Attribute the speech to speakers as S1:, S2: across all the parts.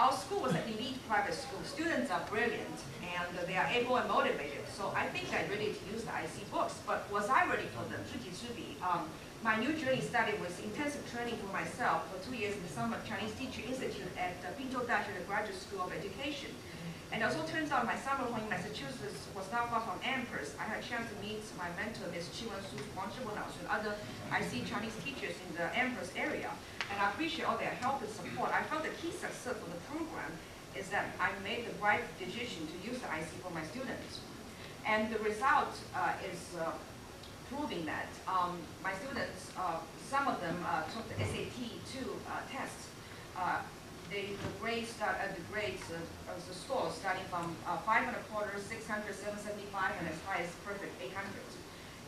S1: our school was an elite private school. Students are brilliant, and they are able and motivated. So I think I'm ready to use the IC books. But was I ready for them? My new journey started with intensive training for myself for 2 years in the Summer Chinese Teacher Institute at Pinto Dashi, the Graduate School of Education. And also turns out my summer home in Massachusetts was not far from Amherst. I had a chance to meet my mentor, Ms. Chi-Wen Su, Wang Zhiwen, and other IC Chinese teachers in the Amherst area. And I appreciate all their help and support. I found the key success for the program is that I made the right decision to use the IC for my students. And the result is proving that my students, some of them took the SAT-2 test. The grades of the score starting from 5.25, 600, 775, and as high as perfect 800.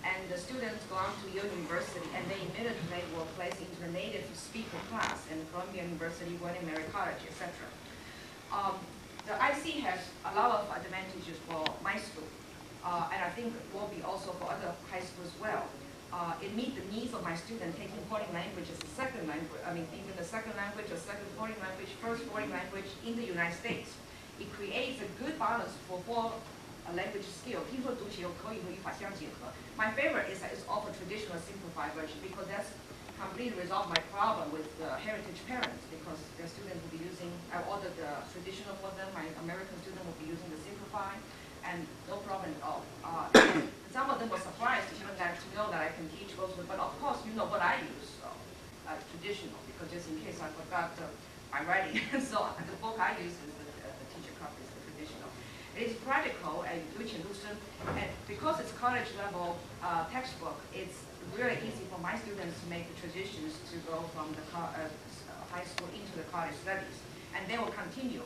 S1: And the students go on to Yale University, and they immediately were placed into the native speaker class in Columbia University, William Mary College, etc. The IC has a lot of advantages for my school, and I think will be also for other high schools as well. It meets the needs of my students taking foreign language as a second language, even the second language or second foreign language, first foreign language in the United States. It creates a good balance for four language skill. My favorite is that it's offered traditional simplified version because that's completely resolved my problem with heritage parents because their students will be using, I ordered the traditional for them, my American student will be using the simplified, and no problem at all. Some of them were surprised to know that I can teach both, but of course you know what I use, traditional, because just in case I forgot my writing. So the book I use is the teacher copy, is the traditional. It is practical and rich and lucid, and because it's college level textbook, it's really easy for my students to make the transitions to go from the high school into the college studies, and they will continue.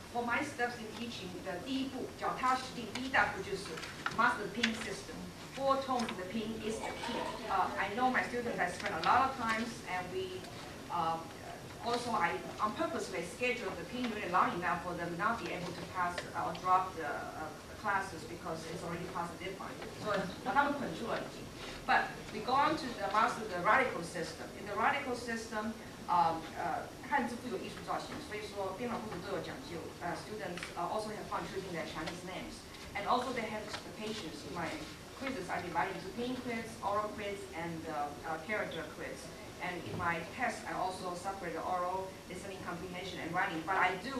S1: For my steps in teaching, the 第一步，脚踏实地，第一大步就是 master the PIN system. 4 tones of the PIN is the key. I know my students, I spend a lot of times, and we also, I on purposely schedule the PIN really long enough for them not be able to pass or drop the classes because it's already past the deadline. So but we go on to the master the radical system. In the radical system, 汉字富有艺术造型，所以说编码部分都有讲究。Students also have fun choosing their Chinese names, and also they have expectations. In my quizzes, I divide into PIN quiz, oral quiz, and character quiz. And in my test, I also separate the oral, listening, comprehension, and writing. But I do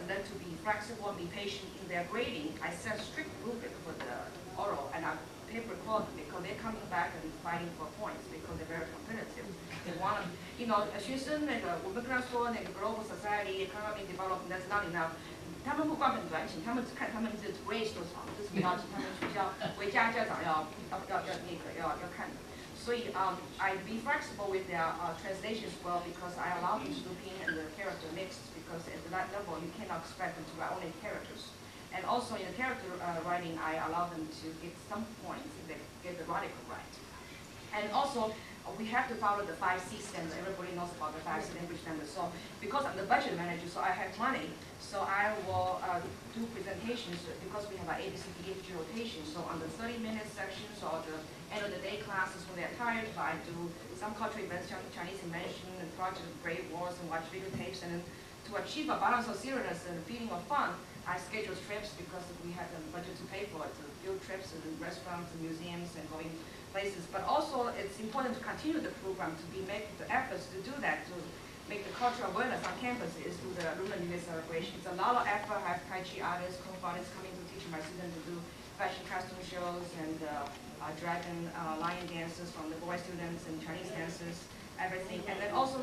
S1: learn to be flexible and be patient in their grading. I set strict rubric for the oral, and I paper record because they're coming back and fighting for points because they're very competitive. They want to,学生我们跟他说global society, economic development, that's not enough. 他们不光很专情，他们只看他们的 grade 多少，这是要求他们学校回家家长要看的。所以I be flexible with their translation as well because I allow them to do PIN and the character mixed because at that level you cannot expect them to write only characters. And also in the character writing, I allow them to get some points if they get the radical right. And also, we have to follow the 5C standard. Everybody knows about the 5C language standard. So because I'm the budget manager, so I have money, so I will do presentations because we have our ABCDFG rotation. So on the 30-minute sections or the end of the day classes when they're tired, I do some cultural events, Chinese immersion, and project Great Wars, and watch videotapes. And to achieve a balance of seriousness and a feeling of fun, I schedule trips because we have the budget to pay for it, to field trips and restaurants and museums and going places. But also, it's important to continue the program, to make the efforts to do that, to make the cultural awareness on campus is through the Lunar New Year celebration. It's a lot of effort. I have Tai Chi artists, kung fu artists coming to teach my students to do fashion costume shows and dragon lion dances from the boy students and Chinese dances, everything. And then also,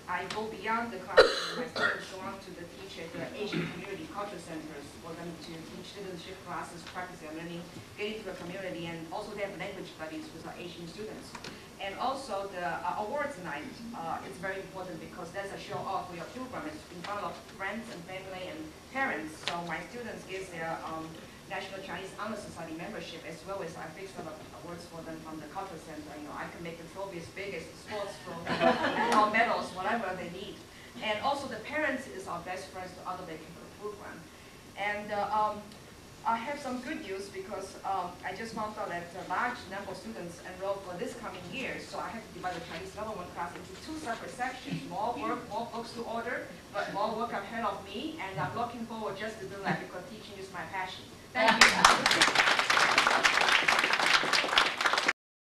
S1: I go beyond the classroom. My students go on to teach at the Asian community culture centers for them to teach citizenship classes, practice their learning, get into the community, and also they have language studies with our Asian students. And also the awards night is very important because that's a show off for your program. It's in front of friends and family and parents. So my students get their National Chinese Honor Society membership, as well as I fix up awards for them from the culture center. I can make the trophies big as sports trophies, or medals, whatever they need. And also the parents is our best friends to other the program. And I have some good news because I just found out that a large number of students enrolled for this coming year, so I have to divide the Chinese level 1 class into 2 separate sections. More work, more books to order, but more work ahead of me, and I'm looking forward just to do that because teaching is my passion. Thank you.